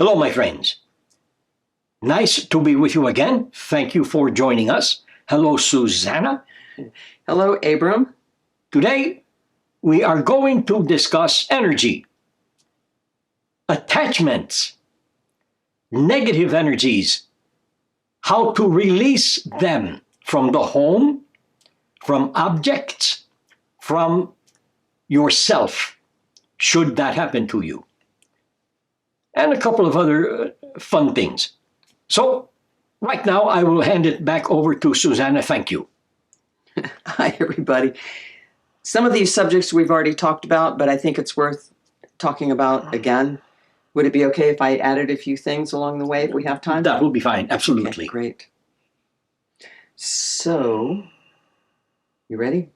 Hello, my friends. Nice to be with you again. Thank you for joining us. Hello, Susanna. Hello, Abram. Today, we are going to discuss energy, attachments, negative energies, how to release them from the home, from objects, from yourself, should that happen to you, and a couple of other fun things. So, right now, I will hand it back over to Susanna. Thank you. Hi, everybody. Some of these subjects we've already talked about, but I think it's worth talking about again. Would it be okay if I added a few things along the way if we have time? That will be fine. Absolutely. Okay, great. So, you ready?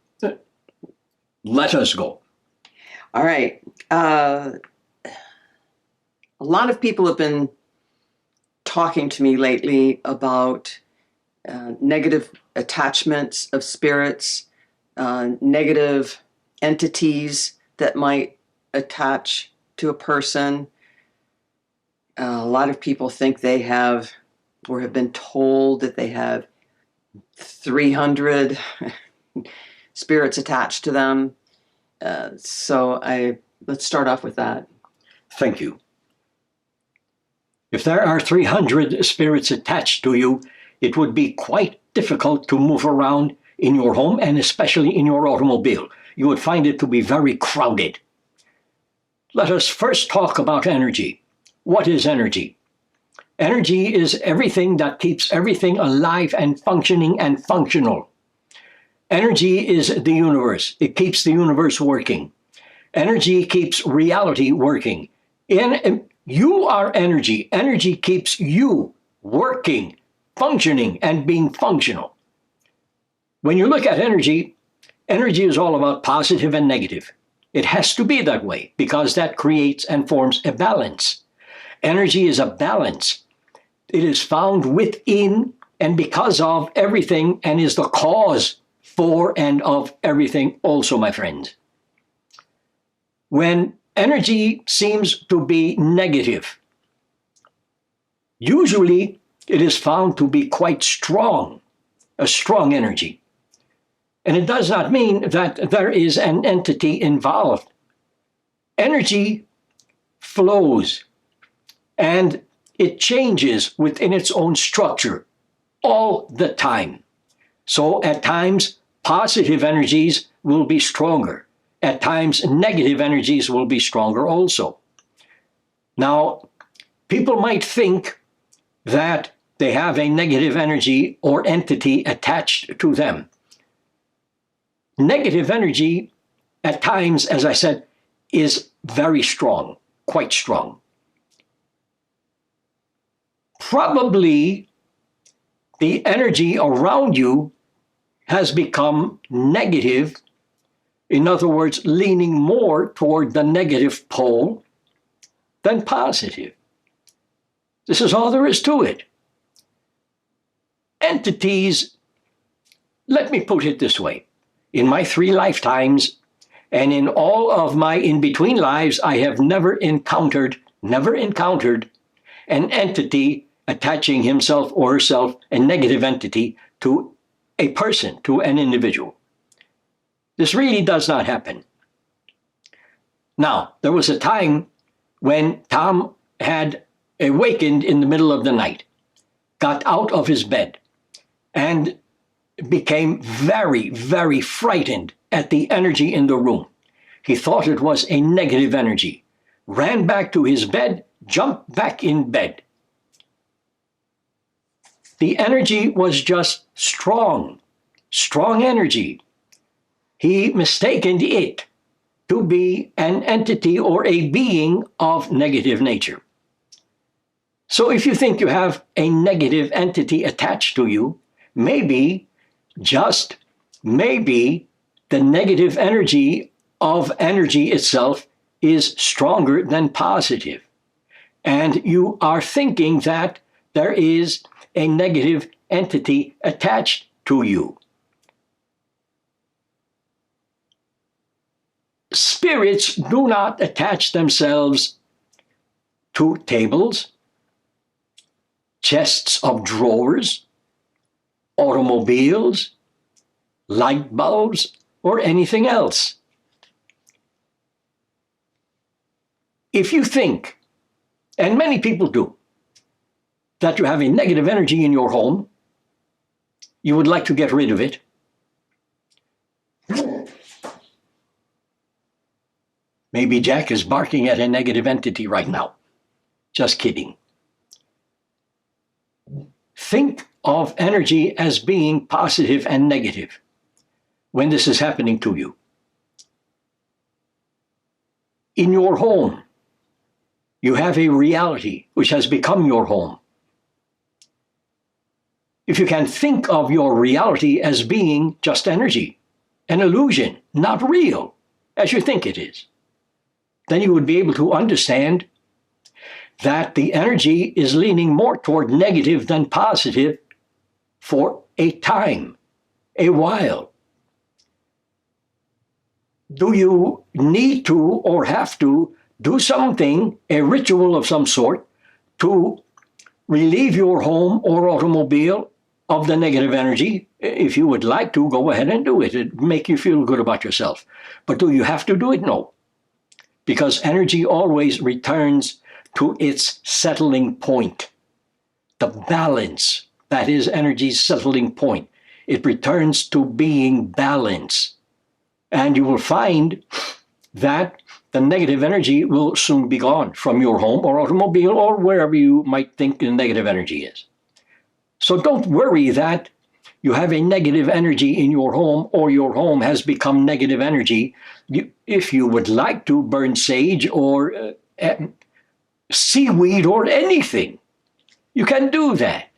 Let us go. All right. A lot of people have been talking to me lately about negative attachments of spirits, negative entities that might attach to a person. A lot of people think they have, or have been told that they have 300 spirits attached to them. Let's start off with that. Thank you. If there are 300 spirits attached to you, it would be quite difficult to move around in your home and especially in your automobile. You would find it to be very crowded. Let us first talk about energy. What is energy? Energy is everything that keeps everything alive and functioning and functional. Energy is the universe. It keeps the universe working. Energy keeps reality working. You are energy. Energy keeps you working, functioning, and being functional. When you look at energy, energy is all about positive and negative. It has to be that way because that creates and forms a balance. Energy is a balance. It is found within and because of everything and is the cause for and of everything also, my friends. When energy seems to be negative, usually it is found to be quite strong, a strong energy. And it does not mean that there is an entity involved. Energy flows and it changes within its own structure all the time. So at times, positive energies will be stronger. At times, negative energies will be stronger also. Now, people might think that they have a negative energy or entity attached to them. Negative energy, at times, as I said, is very strong, quite strong. Probably the energy around you has become negative. In other words, leaning more toward the negative pole than positive. This is all there is to it. Entities, let me put it this way. In my 3 lifetimes and in all of my in-between lives, I have never encountered an entity attaching himself or herself, a negative entity, to a person, to an individual. This really does not happen. Now, there was a time when Tom had awakened in the middle of the night, got out of his bed, and became very, very frightened at the energy in the room. He thought it was a negative energy, ran back to his bed, jumped back in bed. The energy was just strong energy. He mistaken it to be an entity or a being of negative nature. So if you think you have a negative entity attached to you, maybe, just maybe, the negative energy of energy itself is stronger than positive. And you are thinking that there is a negative entity attached to you. Spirits do not attach themselves to tables, chests of drawers, automobiles, light bulbs, or anything else. If you think, and many people do, that you have a negative energy in your home, you would like to get rid of it, maybe Jack is barking at a negative entity right now. Just kidding. Think of energy as being positive and negative when this is happening to you. In your home, you have a reality which has become your home. If you can think of your reality as being just energy, an illusion, not real, as you think it is, then you would be able to understand that the energy is leaning more toward negative than positive for a time, a while. Do you need to or have to do something, a ritual of some sort, to relieve your home or automobile of the negative energy? If you would like to, go ahead and do it. It'd make you feel good about yourself. But do you have to do it? No. Because energy always returns to its settling point. The balance, that is energy's settling point. It returns to being balance. And you will find that the negative energy will soon be gone from your home or automobile or wherever you might think the negative energy is. So don't worry that you have a negative energy in your home or your home has become negative energy. If you would like to burn sage or seaweed or anything, you can do that.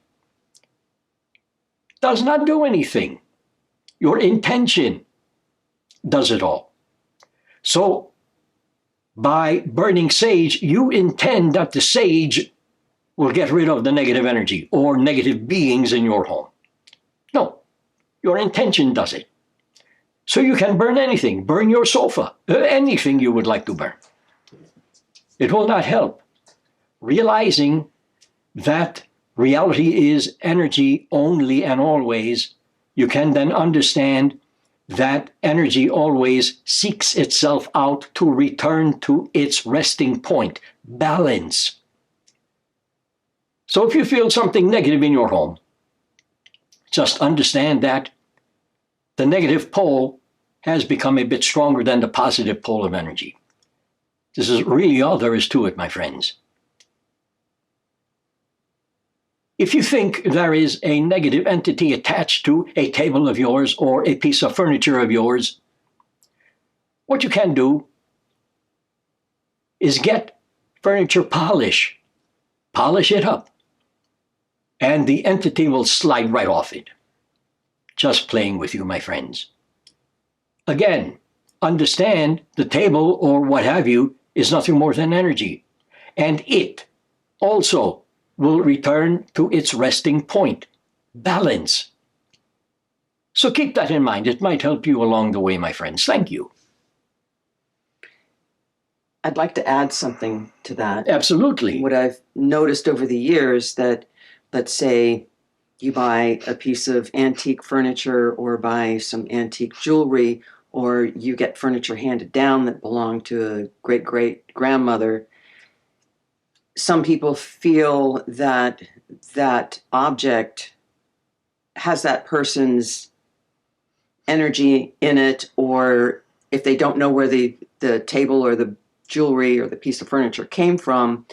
Does not do anything. Your intention does it all. So by burning sage, you intend that the sage will get rid of the negative energy or negative beings in your home. No, your intention does it. So you can burn anything, burn your sofa, anything you would like to burn. It will not help. Realizing that reality is energy only and always, you can then understand that energy always seeks itself out to return to its resting point, balance. So if you feel something negative in your home, just understand that the negative pole has become a bit stronger than the positive pole of energy. This is really all there is to it, my friends. If you think there is a negative entity attached to a table of yours or a piece of furniture of yours, what you can do is get furniture polish. Polish it up. And the entity will slide right off it. Just playing with you, my friends. Again, understand the table or what have you is nothing more than energy. And it also will return to its resting point, balance. So keep that in mind. It might help you along the way, my friends. Thank you. I'd like to add something to that. Absolutely. What I've noticed over the years that, let's say, you buy a piece of antique furniture or buy some antique jewelry, or you get furniture handed down that belonged to a great-great-grandmother. Some people feel that that object has that person's energy in it, or if they don't know where the table or the jewelry or the piece of furniture came from,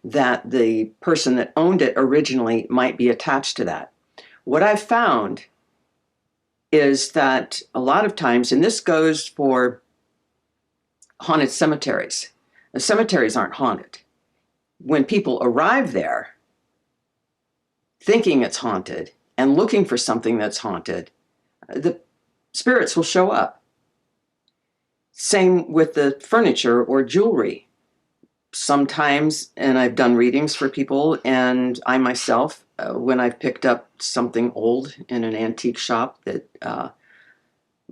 that the person that owned it originally might be attached to that. What I've found is that a lot of times, and this goes for haunted cemeteries, the cemeteries aren't haunted. When people arrive there thinking it's haunted and looking for something that's haunted, the spirits will show up. Same with the furniture or jewelry. Sometimes, and I've done readings for people, and I myself, when I've picked up something old in an antique shop that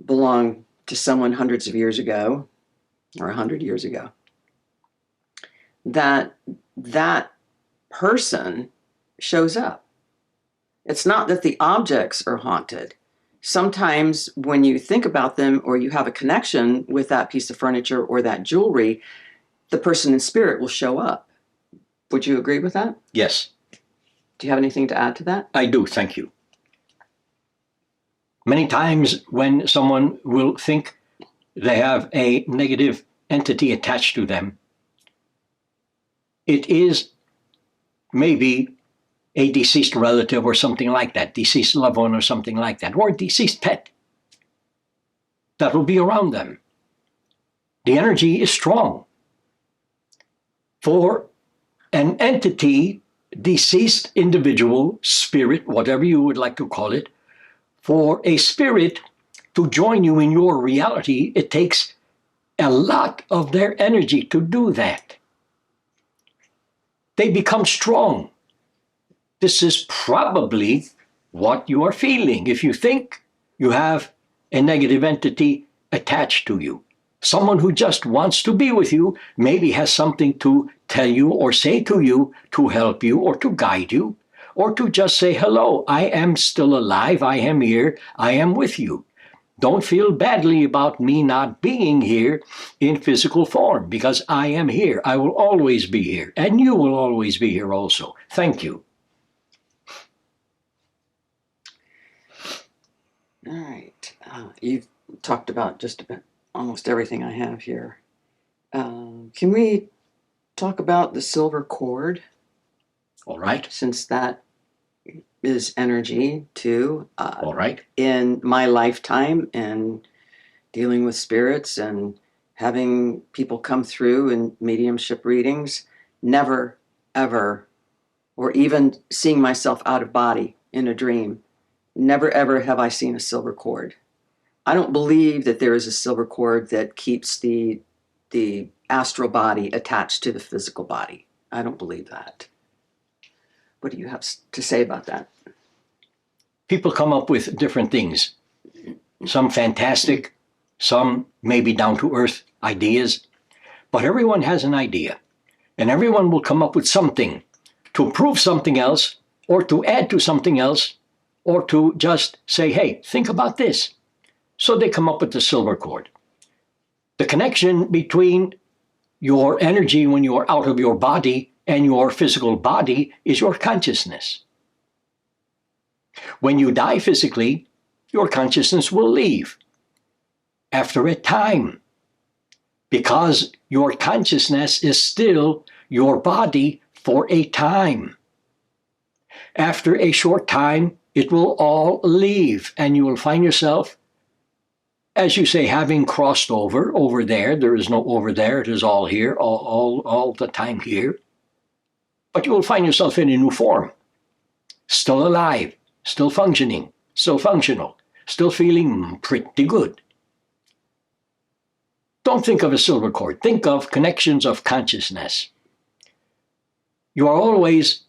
belonged to someone hundreds of years ago, or 100 years ago, that person shows up. It's not that the objects are haunted. Sometimes when you think about them or you have a connection with that piece of furniture or that jewelry, the person in spirit will show up. Would you agree with that? Yes. Do you have anything to add to that? I do, thank you. Many times when someone will think they have a negative entity attached to them, it is maybe a deceased relative or something like that, deceased loved one or something like that, or a deceased pet that will be around them. The energy is strong. For an entity, deceased individual, spirit, whatever you would like to call it, for a spirit to join you in your reality, it takes a lot of their energy to do that. They become strong. This is probably what you are feeling if you think you have a negative entity attached to you. Someone who just wants to be with you, maybe has something to tell you or say to you to help you or to guide you, or to just say, hello, I am still alive, I am here, I am with you. Don't feel badly about me not being here in physical form, because I am here. I will always be here, and you will always be here also. Thank you. All right. You've talked about just about almost everything I have here. Can we talk about the silver cord? All right. Since that is energy too. All right. In my lifetime and dealing with spirits and having people come through in mediumship readings, never, ever, or even seeing myself out of body in a dream, never, ever have I seen a silver cord. I don't believe that there is a silver cord that keeps the astral body attached to the physical body. I don't believe that. What do you have to say about that? People come up with different things. Some fantastic, some maybe down-to-earth ideas. But everyone has an idea. And everyone will come up with something to prove something else, or to add to something else, or to just say, hey, think about this. So they come up with the silver cord. The connection between your energy when you are out of your body and your physical body is your consciousness. When you die physically, your consciousness will leave after a time, because your consciousness is still your body for a time. After a short time, it will all leave, and you will find yourself, as you say, having crossed over there. There is no over there. It is all here, all the time here. But you will find yourself in a new form, still alive, still functioning, still functional, still feeling pretty good. Don't think of a silver cord. Think of connections of consciousness. You are always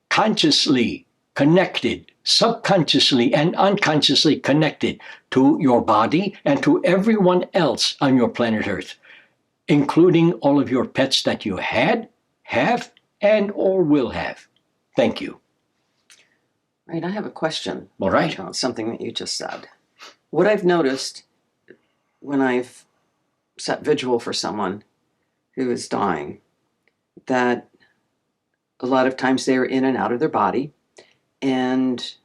consciously connected, subconsciously and unconsciously connected to your body and to everyone else on your planet Earth, including all of your pets that you had, have, and or will have. Thank you. Right, I have a question. All right. About something that you just said. What I've noticed when I've set vigil for someone who is dying, that a lot of times they're in and out of their body, and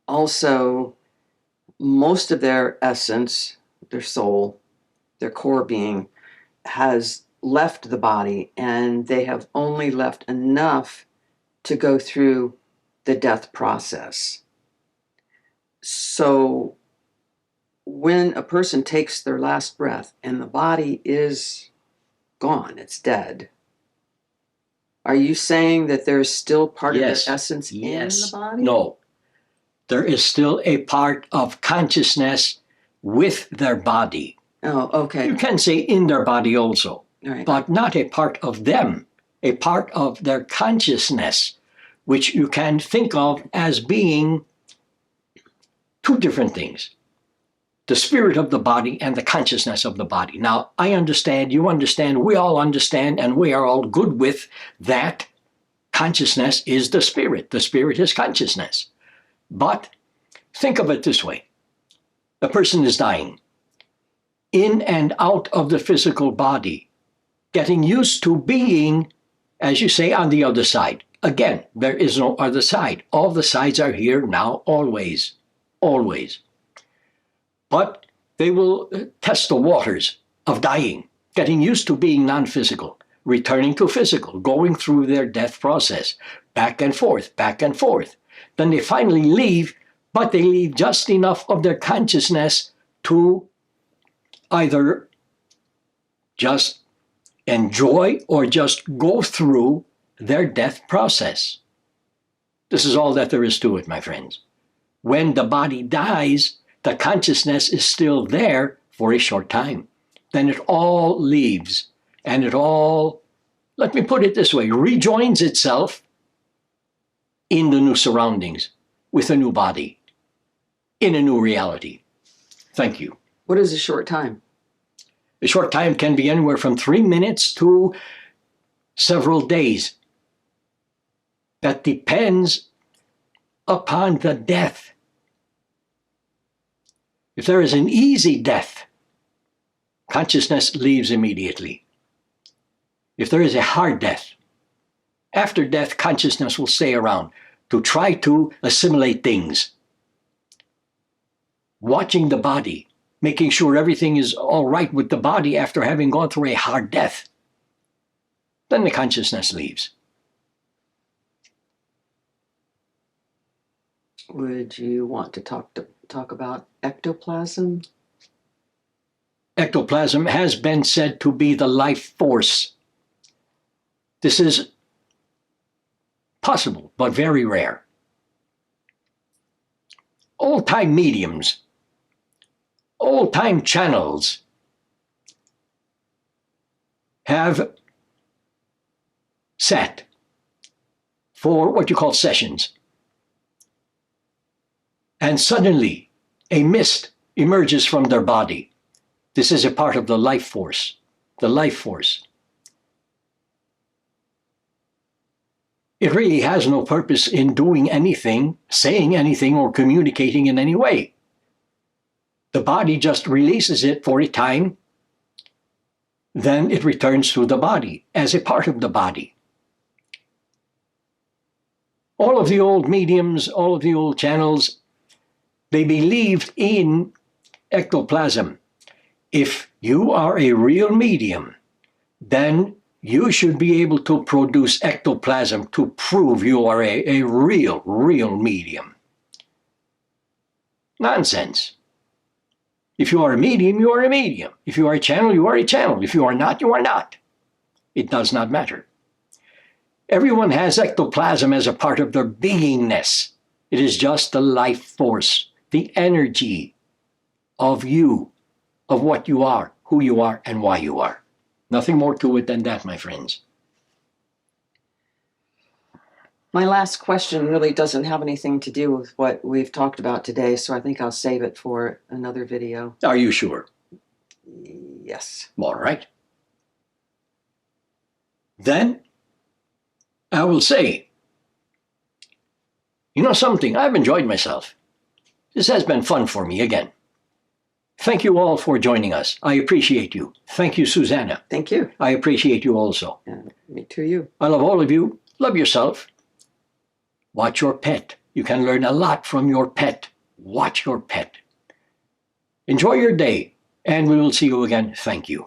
also most of their essence, their soul, their core being, has left the body, and they have only left enough to go through the death process. So when a person takes their last breath and the body is gone, it's dead, are you saying that there's still part of their essence in the body? No. There is still a part of consciousness with their body. Oh, okay. You can say in their body also, Right. but not a part of them, a part of their consciousness, which you can think of as being two different things: the spirit of the body and the consciousness of the body. Now, I understand, you understand, we all understand, and we are all good with that consciousness is the spirit. The spirit is consciousness. But think of it this way. A person is dying. In and out of the physical body. Getting used to being, as you say, on the other side. Again, there is no other side. All the sides are here now, always. Always. But they will test the waters of dying, getting used to being non-physical, returning to physical, going through their death process, back and forth, back and forth. Then they finally leave, but they leave just enough of their consciousness to either just enjoy or just go through their death process. This is all that there is to it, my friends. When the body dies, the consciousness is still there for a short time. Then it all leaves, and it all, let me put it this way, rejoins itself in the new surroundings, with a new body, in a new reality. Thank you. What is a short time? A short time can be anywhere from 3 minutes to several days. That depends upon the death. If there is an easy death, consciousness leaves immediately. If there is a hard death, after death, consciousness will stay around to try to assimilate things. Watching the body, making sure everything is all right with the body after having gone through a hard death. Then the consciousness leaves. Would you want to talk about ectoplasm? Ectoplasm has been said to be the life force. This is possible, but very rare. Old-time mediums, old-time channels have sat for what you call sessions. And suddenly, a mist emerges from their body. This is a part of the life force. The life force. It really has no purpose in doing anything, saying anything, or communicating in any way. The body just releases it for a time. Then it returns to the body as a part of the body. All of the old mediums, all of the old channels, they believed in ectoplasm. If you are a real medium, then you should be able to produce ectoplasm to prove you are a real medium. Nonsense. If you are a medium, you are a medium. If you are a channel, you are a channel. If you are not, you are not. It does not matter. Everyone has ectoplasm as a part of their beingness. It is just the life force, the energy of you, of what you are, who you are, and why you are. Nothing more to it than that, my friends. My last question really doesn't have anything to do with what we've talked about today, so I think I'll save it for another video. Are you sure? Yes. All right. Then I will say, you know something, I've enjoyed myself. This has been fun for me again. Thank you all for joining us. I appreciate you. Thank you, Susanna. Thank you. I appreciate you also. Me too, you. I love all of you. Love yourself. Watch your pet. You can learn a lot from your pet. Watch your pet. Enjoy your day, and we will see you again. Thank you.